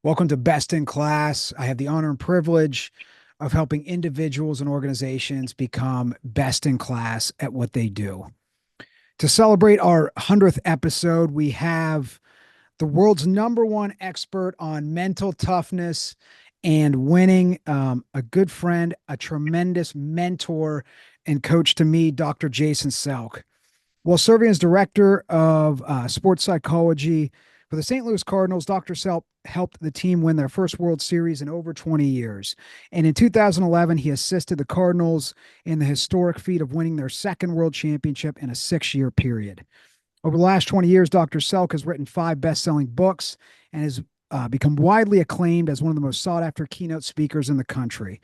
Welcome to Best in Class. I have the honor and privilege of helping individuals and organizations become best in class at what they do. To celebrate our 100th episode, we have the world's #1 expert on mental toughness and winning, a good friend, a tremendous mentor and coach to me, Dr. Jason Selk. While serving as director of sports psychology for the St. Louis Cardinals, Dr. Selk helped the team win their first World Series in over 20 years. And in 2011, he assisted the Cardinals in the historic feat of winning their second World Championship in a 6-year period. Over the last 20 years, Dr. Selk has written 5 best-selling books and has become widely acclaimed as one of the most sought-after keynote speakers in the country.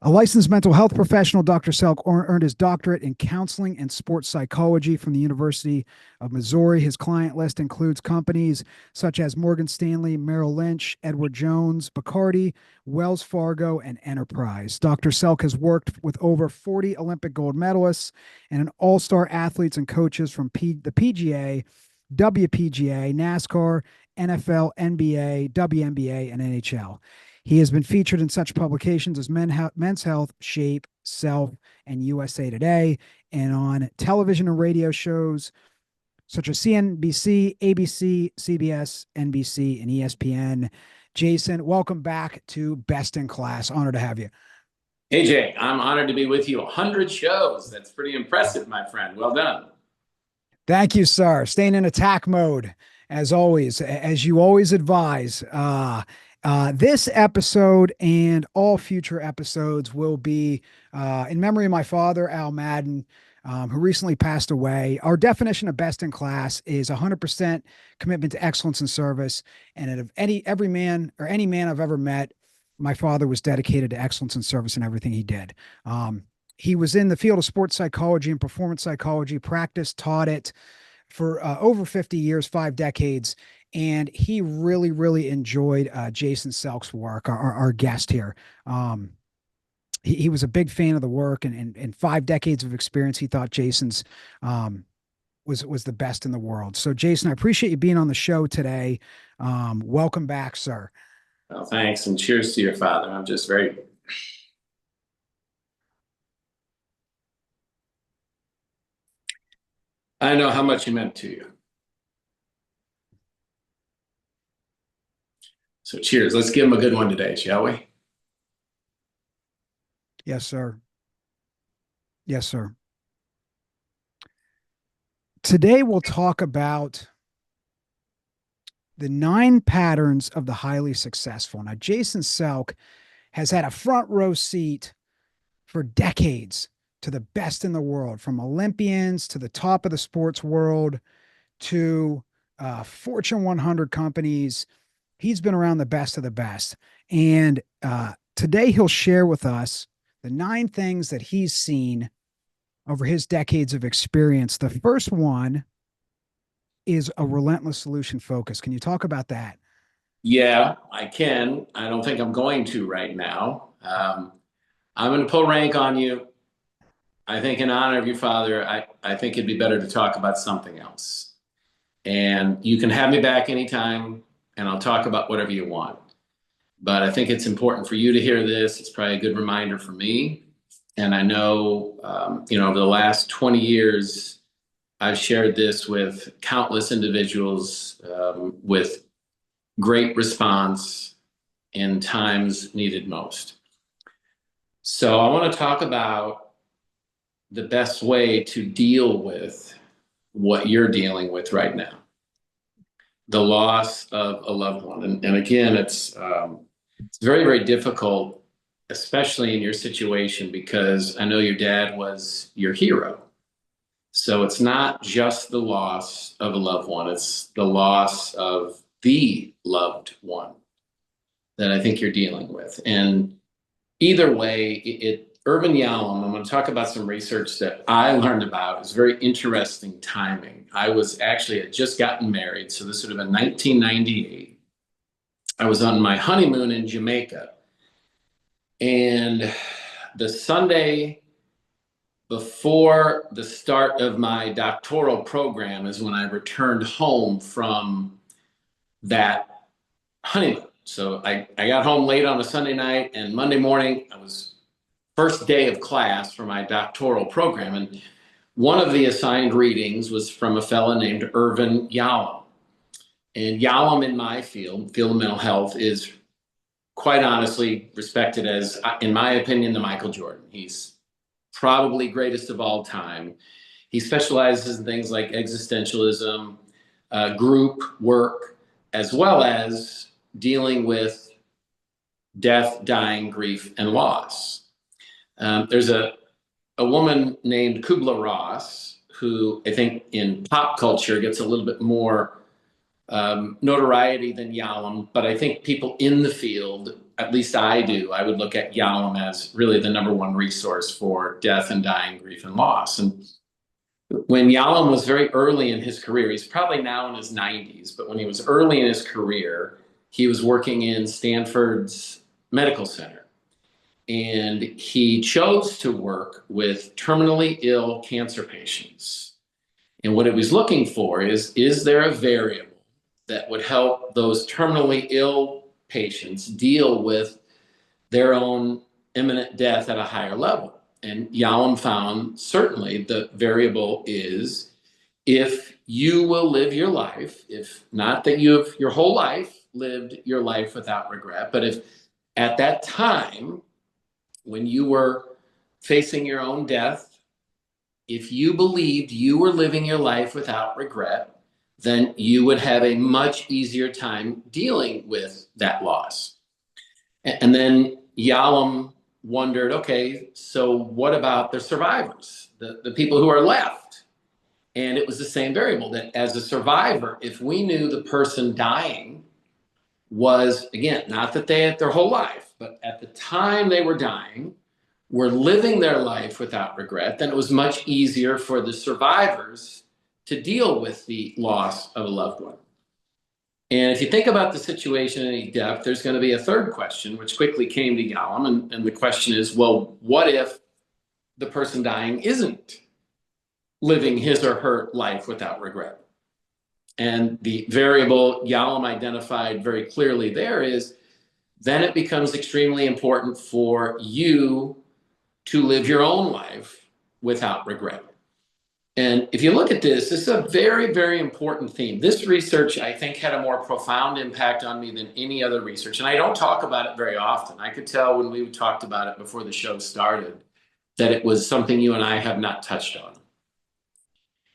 A licensed mental health professional, Dr. Selk earned his doctorate in counseling and sports psychology from the University of Missouri. His client list includes companies such as Morgan Stanley, Merrill Lynch, Edward Jones, Bacardi, Wells Fargo, and Enterprise. Dr. Selk has worked with over 40 Olympic gold medalists and an all-star athletes and coaches from the PGA, WPGA, NASCAR, NFL, NBA, WNBA, and NHL. He has been featured in such publications as Men's Health, Shape, Self, and USA Today, and on television and radio shows such as CNBC, ABC, CBS, NBC, and ESPN. Jason, welcome back to Best in Class. Honored to have you. Hey, Jay, I'm honored to be with you. 100 shows. That's pretty impressive, my friend. Well done. Thank you, sir. Staying in attack mode, as always, as you always advise. This episode and all future episodes will be in memory of my father, Al Madden, who recently passed away. Our definition of best in class is 100% commitment to excellence and service. And of every man or any man I've ever met, my father was dedicated to excellence and service in everything he did. He was in the field of sports psychology and performance psychology, practiced, taught it for over 50 years, 5 decades. And he really, really enjoyed Jason Selk's work, our guest here. He was a big fan of the work, and in 5 decades of experience, he thought Jason's was the best in the world. So, Jason, I appreciate you being on the show today. Welcome back, sir. Well, thanks, and cheers to your father. I'm just very... I know how much he meant to you. So cheers. Let's give him a good one today, shall we? Yes, sir. Yes, sir. Today we'll talk about the 9 patterns of the highly successful. Now, Jason Selk has had a front row seat for decades to the best in the world, from Olympians to the top of the sports world to Fortune 100 companies. He's been around the best of the best. And today he'll share with us the 9 things that he's seen over his decades of experience. The first one is a relentless solution focus. Can you talk about that? Yeah, I can. I don't think I'm going to right now. I'm going to pull rank on you. I think in honor of your father, I think it'd be better to talk about something else. And you can have me back anytime, and I'll talk about whatever you want. But I think it's important for you to hear this. It's probably a good reminder for me. And I know, over the last 20 years, I've shared this with countless individuals with great response in times needed most. So I want to talk about the best way to deal with what you're dealing with right now. The loss of a loved one. And again, it's very, very difficult, especially in your situation, because I know your dad was your hero. So it's not just the loss of a loved one, it's the loss of the loved one that I think you're dealing with. And either way, Urban Yalom, I'm going to talk about some research that I learned about. It's very interesting timing. I had just gotten married, so this would have been 1998. I was on my honeymoon in Jamaica. And the Sunday before the start of my doctoral program is when I returned home from that honeymoon. So I got home late on a Sunday night, and Monday morning I was first day of class for my doctoral program. And one of the assigned readings was from a fellow named Irvin Yalom. And Yalom in my field of mental health, is quite honestly respected as, in my opinion, the Michael Jordan. He's probably greatest of all time. He specializes in things like existentialism, group work, as well as dealing with death, dying, grief, and loss. There's a woman named Kubla Ross, who I think in pop culture gets a little bit more notoriety than Yalom, but I think people in the field, at least I do, I would look at Yalom as really the number one resource for death and dying, grief, and loss. And when Yalom was very early in his career, he's probably now in his 90s, but when he was early in his career, he was working in Stanford's medical center. And he chose to work with terminally ill cancer patients. And what it was looking for is there a variable that would help those terminally ill patients deal with their own imminent death at a higher level? And Yalom found certainly the variable is, if you will live your life, if not that you've your whole life lived your life without regret, but if at that time when you were facing your own death, if you believed you were living your life without regret, then you would have a much easier time dealing with that loss. And then Yalom wondered, okay, so what about the survivors, the people who are left? And it was the same variable, that as a survivor, if we knew the person dying was, again, not that they had their whole life, but at the time they were dying, were living their life without regret, then it was much easier for the survivors to deal with the loss of a loved one. And if you think about the situation in any depth, there's going to be a third question, which quickly came to Yalom. And the question is, well, what if the person dying isn't living his or her life without regret? And the variable Yalom identified very clearly there is, then it becomes extremely important for you to live your own life without regret. And if you look at this, this is a very, very important theme. This research, I think, had a more profound impact on me than any other research. And I don't talk about it very often. I could tell when we talked about it before the show started that it was something you and I have not touched on.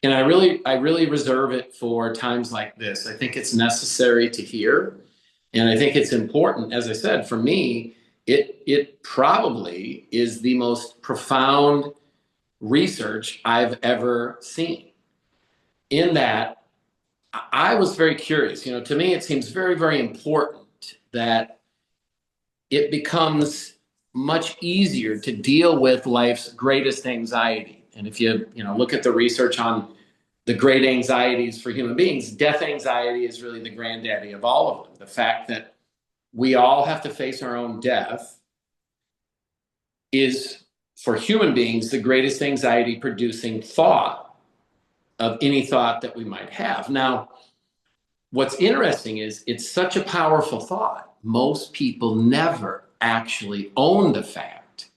And I really reserve it for times like this. I think it's necessary to hear. And I think it's important. As I said, for me, it probably is the most profound research I've ever seen. In that, I was very curious. You know, to me, it seems very, very important that it becomes much easier to deal with life's greatest anxiety. And if you look at the research on the great anxieties for human beings, death anxiety is really the granddaddy of all of them. The fact that we all have to face our own death is, for human beings, the greatest anxiety producing thought of any thought that we might have. Now, what's interesting is it's such a powerful thought. Most people never actually own the fact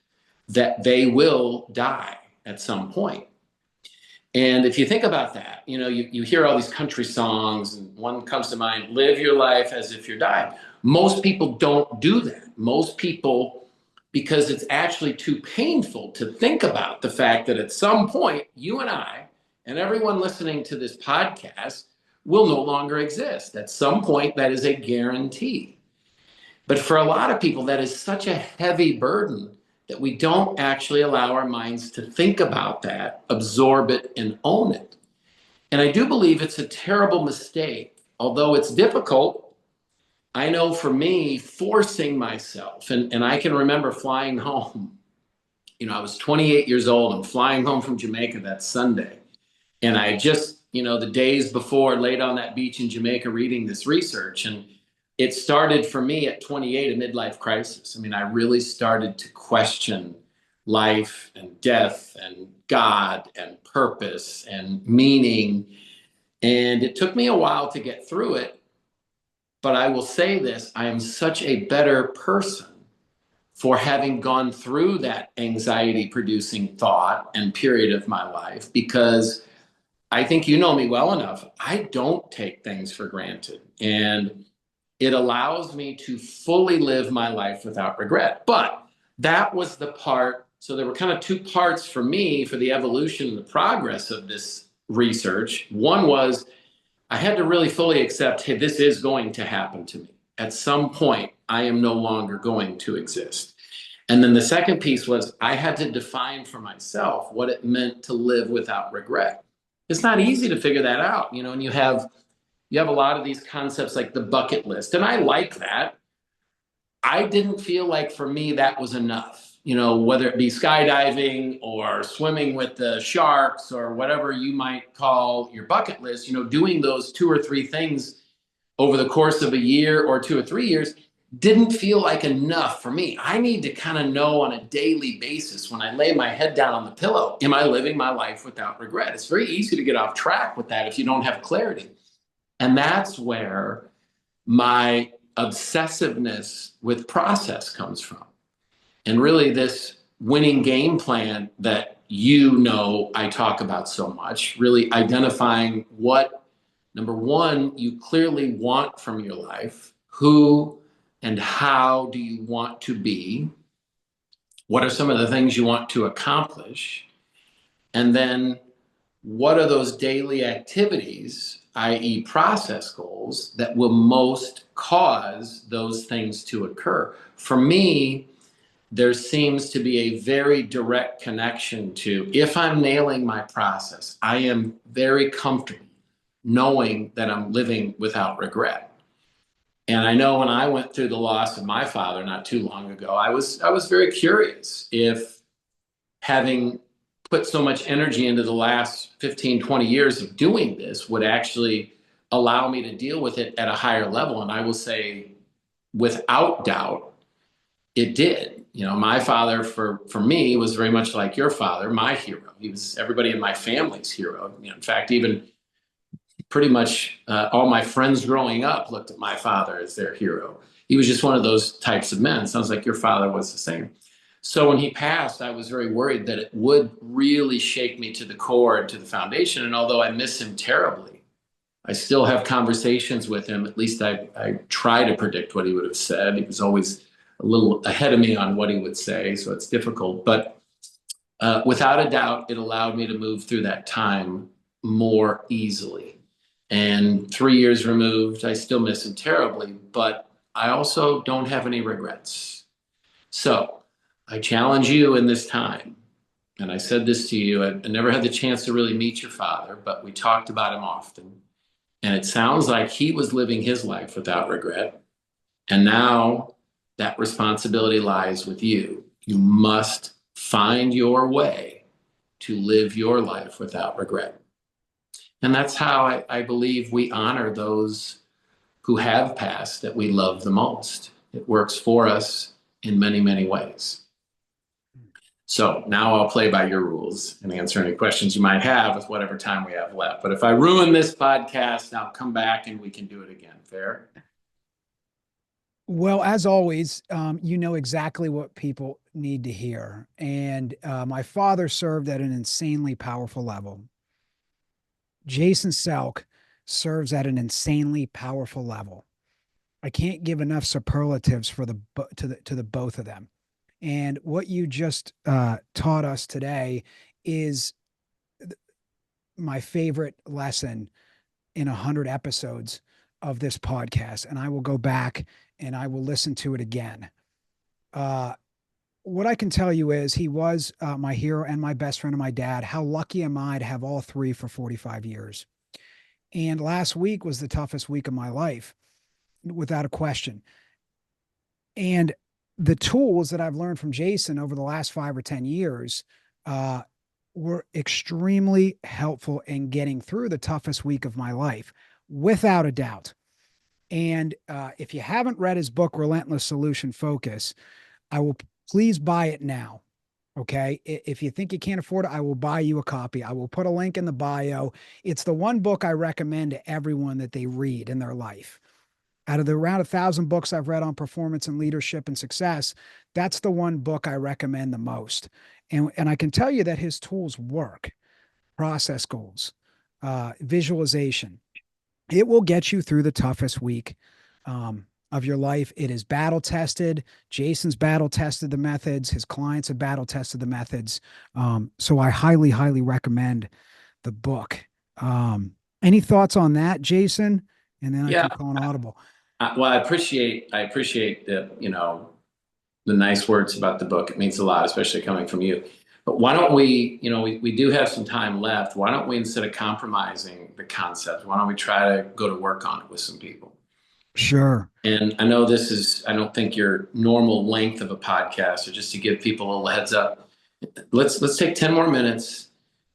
that they will die at some point. And if you think about that, you hear all these country songs, and one comes to mind, live your life as if you're dying. Most people don't do that. Most people, because it's actually too painful to think about the fact that at some point, you and I, and everyone listening to this podcast, will no longer exist. At some point, that is a guarantee. But for a lot of people, that is such a heavy burden that we don't actually allow our minds to think about that, absorb it, and own it. And I do believe it's a terrible mistake. Although it's difficult, I know for me, forcing myself, and I can remember flying home. I was 28 years old. I'm flying home from Jamaica that Sunday. And I just, the days before, laid on that beach in Jamaica reading this research. And it started for me at 28, a midlife crisis. I mean, I really started to question life and death and God and purpose and meaning. And it took me a while to get through it. But I will say this, I am such a better person for having gone through that anxiety producing thought and period of my life, because I think you know me well enough. I don't take things for granted. And it allows me to fully live my life without regret. But that was the part. So there were kind of two parts for me for the evolution and the progress of this research. One was I had to really fully accept, hey, this is going to happen to me. At some point, I am no longer going to exist. And then the second piece was I had to define for myself what it meant to live without regret. It's not easy to figure that out, and you have a lot of these concepts like the bucket list, and I like that. I didn't feel like for me that was enough, whether it be skydiving or swimming with the sharks or whatever you might call your bucket list, doing those two or three things over the course of a year or 2 or 3 years didn't feel like enough for me. I need to kind of know on a daily basis when I lay my head down on the pillow, am I living my life without regret? It's very easy to get off track with that if you don't have clarity. And that's where my obsessiveness with process comes from. And really, this winning game plan that I talk about so much, really identifying what, number one, you clearly want from your life, who and how do you want to be, what are some of the things you want to accomplish, and then what are those daily activities, i.e., process goals, that will most cause those things to occur? For me, there seems to be a very direct connection to, if I'm nailing my process, I am very comfortable knowing that I'm living without regret. And I know when I went through the loss of my father not too long ago, I was very curious if, having put so much energy into the last 15, 20 years of doing this, would actually allow me to deal with it at a higher level. And I will say, without doubt, it did. My father, for me, was very much like your father, my hero. He was everybody in my family's hero. In fact, even pretty much all my friends growing up looked at my father as their hero. He was just one of those types of men. Sounds like your father was the same. So when he passed, I was very worried that it would really shake me to the core and to the foundation. And although I miss him terribly, I still have conversations with him. At least I try to predict what he would have said. He was always a little ahead of me on what he would say, so it's difficult. But without a doubt, it allowed me to move through that time more easily. And 3 years removed, I still miss him terribly, but I also don't have any regrets. So I challenge you in this time, and I said this to you, I never had the chance to really meet your father, but we talked about him often. And it sounds like he was living his life without regret. And now that responsibility lies with you. You must find your way to live your life without regret. And that's how I believe we honor those who have passed that we love the most. It works for us in many, many ways. So now I'll play by your rules and answer any questions you might have with whatever time we have left. But if I ruin this podcast, I'll come back and we can do it again. Fair? Well, as always, you know exactly what people need to hear. And my father served at an insanely powerful level. Jason Selk serves at an insanely powerful level. I can't give enough superlatives for to the both of them. And what you just taught us today is my favorite lesson in 100 episodes of this podcast. And I will go back and I will listen to it again. Uh, what I can tell you is he was my hero and my best friend and my dad. How lucky am I to have all three for 45 years? And last week was the toughest week of my life, without a question. And the tools that I've learned from Jason over the last 5 or 10 years uh, were extremely helpful in getting through the toughest week of my life, without a doubt. And if you haven't read his book, Relentless Solution Focus, I will please buy it now. Okay. If you think you can't afford it, I will buy you a copy. I will put a link in the bio. It's the one book I recommend to everyone that they read in their life. Out of the around 1,000 books I've read on performance and leadership and success, that's the one book I recommend the most. And I can tell you that his tools work. Process goals, visualization. It will get you through the toughest week of your life. It is battle tested. Jason's battle tested the methods. His clients have battle tested the methods. So I highly, highly recommend the book. Any thoughts on that, Jason? And then I Yeah. can call an audible. Well, I appreciate the nice words about the book. It means a lot, especially coming from you. But why don't we do have some time left. Why don't we, instead of compromising the concept, why don't we try to go to work on it with some people? Sure. And I don't think your normal length of a podcast, so just to give people a little heads up, let's take 10 more minutes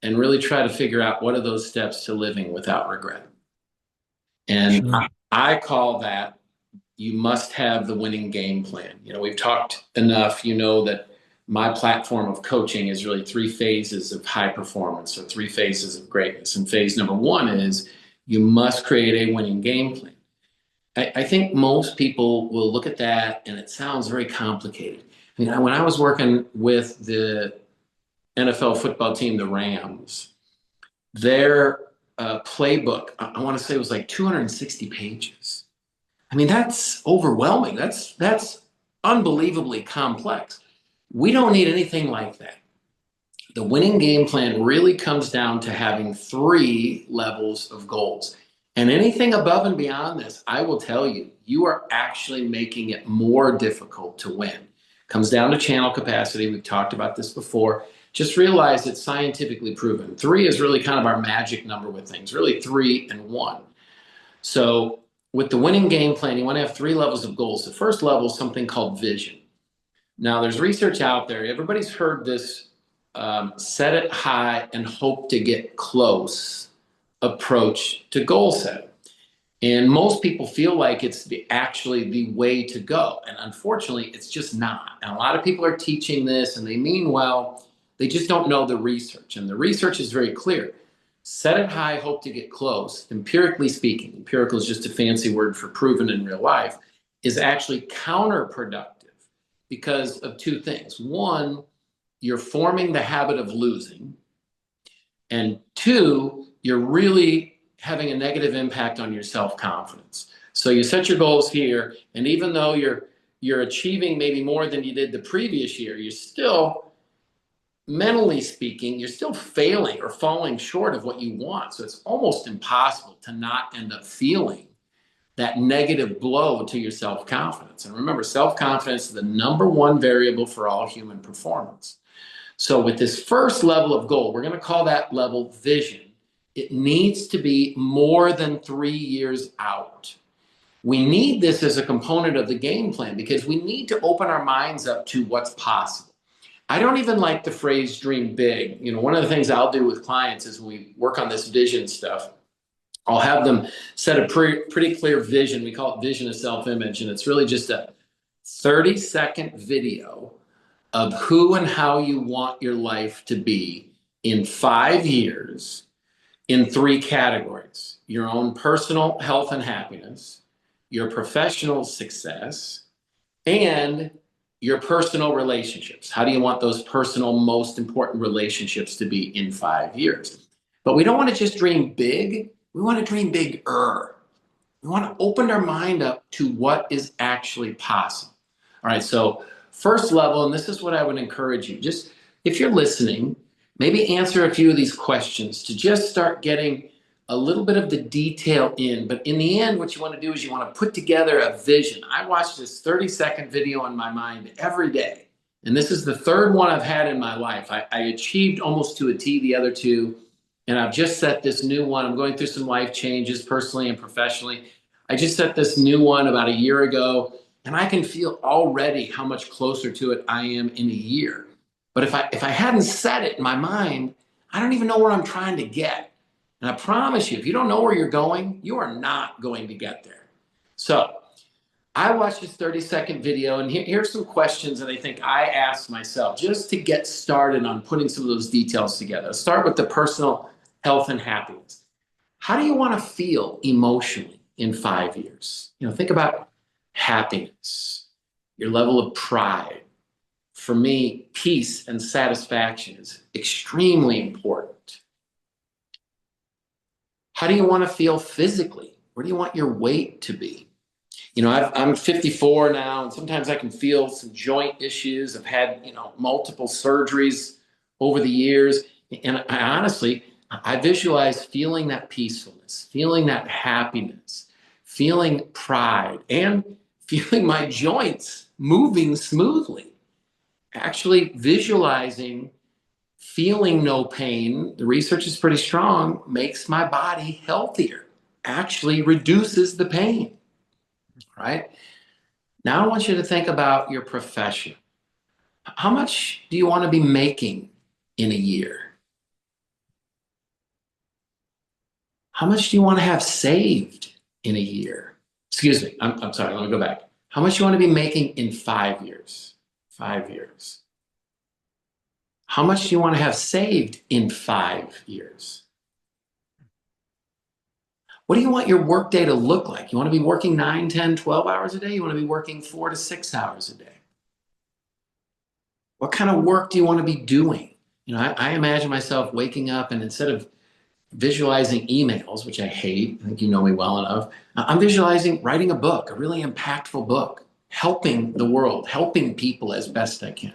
and really try to figure out what are those steps to living without regret. And Sure. I call that, you must have the winning game plan. We've talked enough, that my platform of coaching is really three phases of high performance, or three phases of greatness. And phase number one is you must create a winning game plan. I think most people will look at that and it sounds very complicated. When I was working with the NFL football team, the Rams, their playbook, I want to say, it was like 260 pages. That's overwhelming. That's unbelievably complex. We don't need anything like that. The winning game plan really comes down to having three levels of goals. And anything above and beyond this, I will tell you, you are actually making it more difficult to win. It comes down to channel capacity. We've talked about this before. Just realize it's scientifically proven. Three is really kind of our magic number with things, really 3 and 1. So with the winning game plan, you want to have three levels of goals. The first level is something called vision. Now, there's research out there. Everybody's heard this set it high and hope to get close approach to goal setting. And most people feel like it's actually the way to go. And unfortunately, it's just not. And a lot of people are teaching this and they mean well, they just don't know the research. And the research is very clear. Set it high, hope to get close. Empirically speaking, empirical is just a fancy word for proven in real life, is actually counterproductive because of two things. One, you're forming the habit of losing. And two, you're really having a negative impact on your self-confidence. So you set your goals here, and even though you're achieving maybe more than you did the previous year, you're still, mentally speaking, you're still failing or falling short of what you want. So it's almost impossible to not end up feeling that negative blow to your self-confidence. And remember, self-confidence is the number one variable for all human performance. So with this first level of goal, we're going to call that level vision. It needs to be more than 3 years out. We need this as a component of the game plan because we need to open our minds up to what's possible. I don't even like the phrase dream big. One of the things I'll do with clients is when we work on this vision stuff, I'll have them set a pretty clear vision. We call it vision of self-image, and it's really just a 30-second video of who and how you want your life to be in 5 years in three categories: your own personal health and happiness, your professional success, and your personal relationships. How do you want those personal, most important relationships to be in 5 years? But we don't want to just dream big. We want to dream bigger. We want to open our mind up to what is actually possible. All right, so first level, and this is what I would encourage you, just if you're listening, maybe answer a few of these questions to just start getting a little bit of the detail in. But in the end, what you want to do is you want to put together a vision. I watch this 30-second video in my mind every day. And this is the third one I've had in my life. I achieved almost to a T the other two. And I've just set this new one. I'm going through some life changes personally and professionally. I just set this new one about a year ago. And I can feel already how much closer to it I am in a year. But if I hadn't set it in my mind, I don't even know where I'm trying to get. And I promise you, if you don't know where you're going, you are not going to get there. So I watched this 30-second video, and here's some questions that I think I asked myself just to get started on putting some of those details together. Let's start with the personal health and happiness. How do you want to feel emotionally in 5 years? Think about happiness, your level of pride. For me, peace and satisfaction is extremely important. How do you want to feel physically? Where do you want your weight to be? I'm 54 now, and sometimes I can feel some joint issues. I've had, multiple surgeries over the years. And I visualize feeling that peacefulness, feeling that happiness, feeling pride, and feeling my joints moving smoothly. Actually visualizing feeling no pain, the research is pretty strong, makes my body healthier, actually reduces the pain. Right? Now I want you to think about your profession. How much do you want to be making in a year? How much do you want to have saved in a year? Excuse me, I'm sorry, let me go back. How much do you want to be making in 5 years? 5 years. How much do you want to have saved in 5 years? What do you want your workday to look like? You want to be working 9, 10, 12 hours a day? You want to be working 4 to 6 hours a day? What kind of work do you want to be doing? I imagine myself waking up, and instead of visualizing emails, which I hate, I think you know me well enough, I'm visualizing writing a book, a really impactful book, helping the world, helping people as best I can.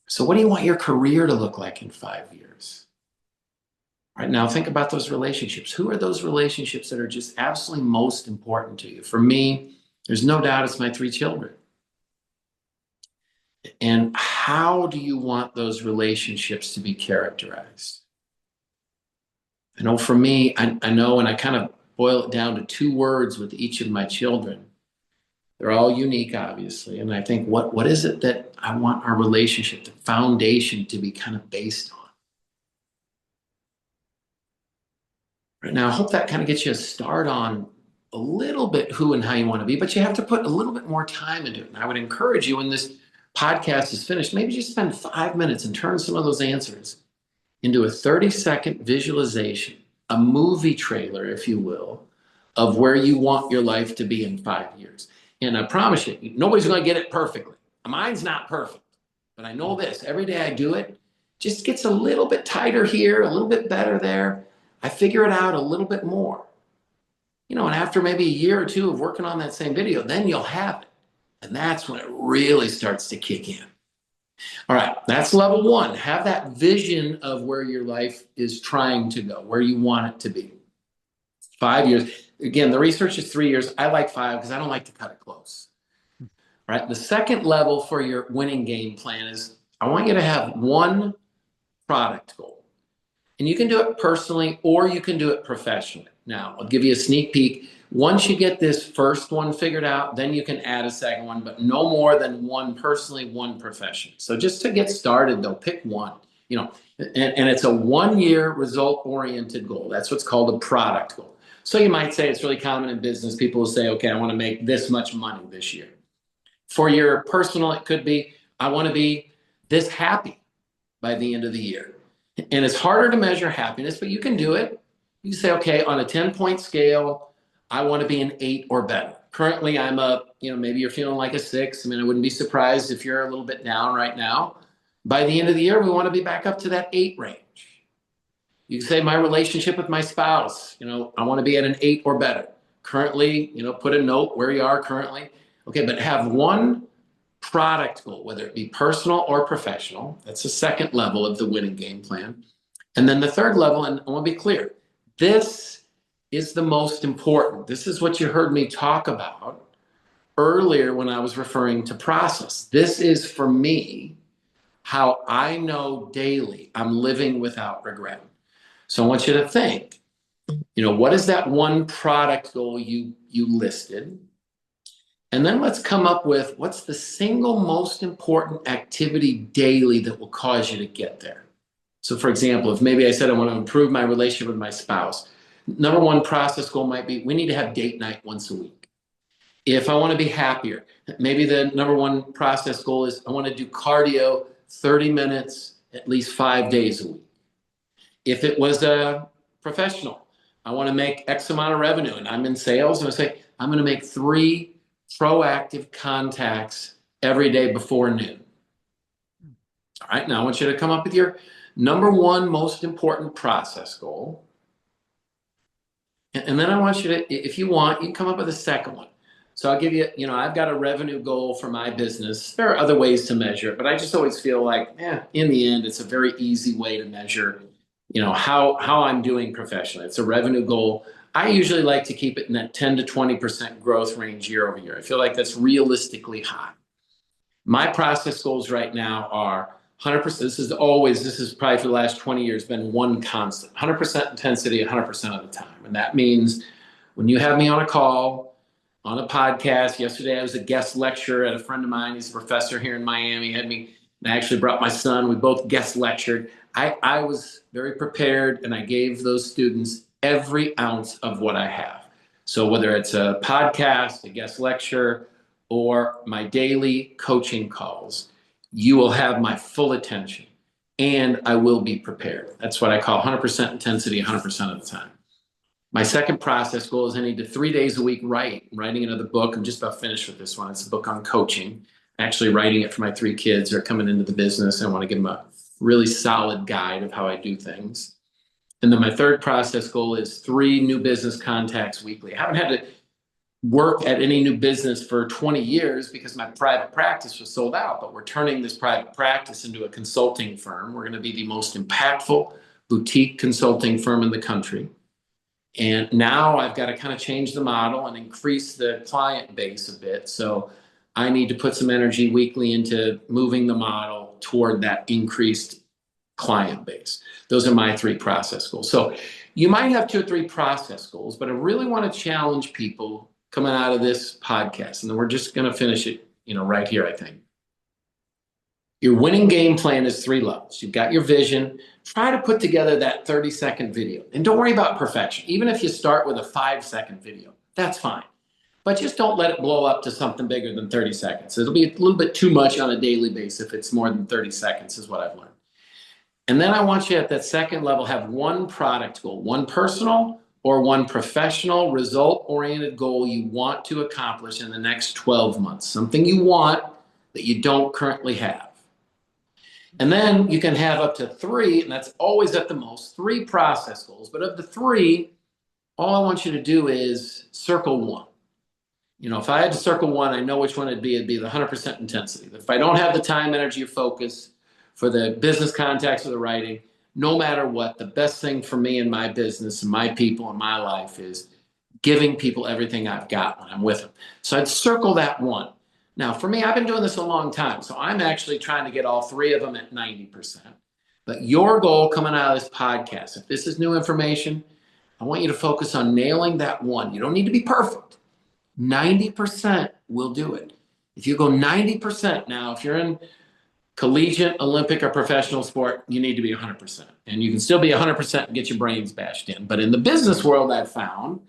So what do you want your career to look like in 5 years? Right now, think about those relationships. Who are those relationships that are just absolutely most important to you? For me, there's no doubt it's my 3 children. And how do you want those relationships to be characterized? I know for me, I know, and I kind of boil it down to 2 words with each of my children. They're all unique, obviously. And I think, what is it that I want our relationship, the foundation, to be kind of based on? Right now, I hope that kind of gets you a start on a little bit who and how you want to be, but you have to put a little bit more time into it. And I would encourage you, when this podcast is finished, maybe just spend 5 minutes and turn some of those answers into a 30-second visualization, a movie trailer, if you will, of where you want your life to be in 5 years. And I promise you, nobody's going to get it perfectly. Mine's not perfect, but I know this. Every day I do it, just gets a little bit tighter here, a little bit better there. I figure it out a little bit more. And after maybe a year or 2 of working on that same video, then you'll have it. And that's when it really starts to kick in. All right, that's level 1. Have that vision of where your life is trying to go, where you want it to be. 5 years. Again, the research is 3 years. I like 5 because I don't like to cut it close. All right, the second level for your winning game plan is, I want you to have 1 product goal. And you can do it personally or you can do it professionally. Now, I'll give you a sneak peek. Once you get this first one figured out, then you can add a second one, but no more than 1 personally, 1 professionally. So just to get started, though, pick 1. And it's a 1-year result-oriented goal. That's what's called a product goal. So you might say, it's really common in business. People will say, okay, I want to make this much money this year. For your personal, it could be, I want to be this happy by the end of the year. And it's harder to measure happiness, but you can do it. You say, okay, on a 10-point scale, I want to be an 8 or better. Currently, I'm maybe you're feeling like a 6. I wouldn't be surprised if you're a little bit down right now. By the end of the year, we want to be back up to that 8 range. You can say, my relationship with my spouse, I want to be at an 8 or better. Currently, put a note where you are currently. Okay, but have 1 product goal, whether it be personal or professional. That's the second level of the winning game plan. And then the third level, and I want to be clear, this is the most important. This is what you heard me talk about earlier when I was referring to process. This is, for me, how I know daily I'm living without regret. So I want you to think, what is that 1 product goal you listed? And then let's come up with, what's the single most important activity daily that will cause you to get there? So for example, if maybe I said I want to improve my relationship with my spouse, number 1 process goal might be, we need to have date night once a week. If I want to be happier, maybe the number 1 process goal is, I want to do cardio 30 minutes, at least 5 days a week. If it was a professional, I want to make X amount of revenue, and I'm in sales, and I say, I'm going to make 3 proactive contacts every day before noon. All right, now I want you to come up with your number 1 most important process goal. And then I want you to, if you want, you can come up with a second one. So I'll give you, I've got a revenue goal for my business. There are other ways to measure it, but I just always feel like, in the end, it's a very easy way to measure, how I'm doing professionally. It's a revenue goal. I usually like to keep it in that 10 to 20% growth range year over year. I feel like that's realistically high. My process goals right now are 100%. This is probably for the last 20 years been one constant: 100% intensity 100% of the time. And that means when you have me on a call, on a podcast. Yesterday I was a guest lecturer at a friend of mine. He's a professor here in Miami. Had me, and I actually brought my son. We both guest lectured. I was very prepared, and I gave those students every ounce of what I have. So whether it's a podcast, a guest lecture, or my daily coaching calls, you will have my full attention, and I will be prepared. That's what I call 100% intensity 100% of the time. My second process goal is I need to 3 days a week writing another book. I'm just about finished with this one. It's a book on coaching. Actually writing it for my 3 kids who are coming into the business. I want to give them a really solid guide of how I do things. And then my third process goal is 3 new business contacts weekly. I haven't had to work at any new business for 20 years because my private practice was sold out, but we're turning this private practice into a consulting firm. We're going to be the most impactful boutique consulting firm in the country. And now I've got to kind of change the model and increase the client base a bit. So I need to put some energy weekly into moving the model toward that increased client base. Those are my 3 process goals. So you might have 2 or 3 process goals, but I really want to challenge people coming out of this podcast. And then we're just going to finish it, right here, I think. Your winning game plan is 3 levels. You've got your vision. Try to put together that 30-second video. And don't worry about perfection. Even if you start with a 5-second video, that's fine. But just don't let it blow up to something bigger than 30 seconds. It'll be a little bit too much on a daily basis if it's more than 30 seconds, is what I've learned. And then I want you at that second level have 1 product goal, 1 personal or 1 professional result-oriented goal you want to accomplish in the next 12 months. Something you want that you don't currently have. And then you can have up to 3, and that's always at the most, 3 process goals. But of the 3, all I want you to do is circle 1. If I had to circle 1, I know which one it'd be. It'd be the 100% intensity. If I don't have the time, energy, or focus for the business contacts or the writing, no matter what, the best thing for me and my business and my people and my life is giving people everything I've got when I'm with them. So I'd circle that 1. Now, for me, I've been doing this a long time, so I'm actually trying to get all 3 of them at 90%. But your goal coming out of this podcast, if this is new information, I want you to focus on nailing that 1. You don't need to be perfect. 90% will do it. If you go 90% now, if you're in collegiate, Olympic, or professional sport, you need to be 100%. And you can still be 100% and get your brains bashed in. But in the business world, I've found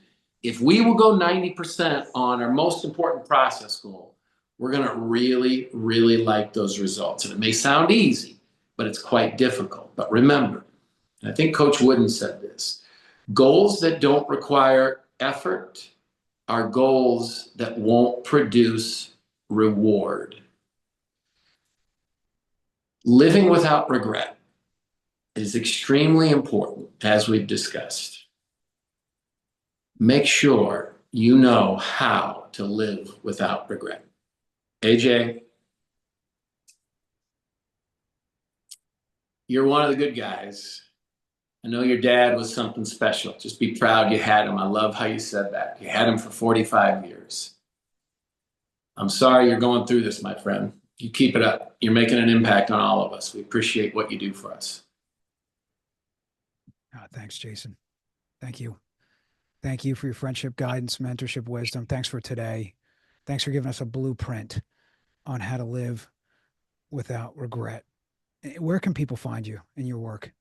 if we will go 90% on our most important process goal, we're going to really, really like those results. And it may sound easy, but it's quite difficult. But remember, and I think Coach Wooden said this, goals that don't require effort are goals that won't produce reward. Living without regret is extremely important, as we've discussed. Make sure you know how to live without regret. AJ, you're one of the good guys. I know your dad was something special. Just be proud you had him. I love how you said that. You had him for 45 years. I'm sorry you're going through this, my friend. You keep it up. You're making an impact on all of us. We appreciate what you do for us. Thanks, Jason. Thank you. Thank you for your friendship, guidance, mentorship, wisdom. Thanks for today. Thanks for giving us a blueprint on how to live without regret. Where can people find you and your work?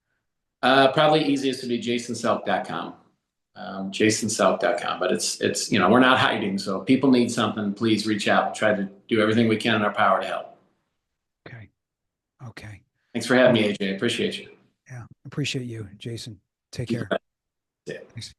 Probably easiest would be jasonselk.com. jasonselk.com. But it's we're not hiding. So if people need something, please reach out. We'll try to do everything we can in our power to help. Okay. Okay. Thanks for having me, AJ. Appreciate you. Yeah. Appreciate you, Jason. Take care. Yeah. Thanks.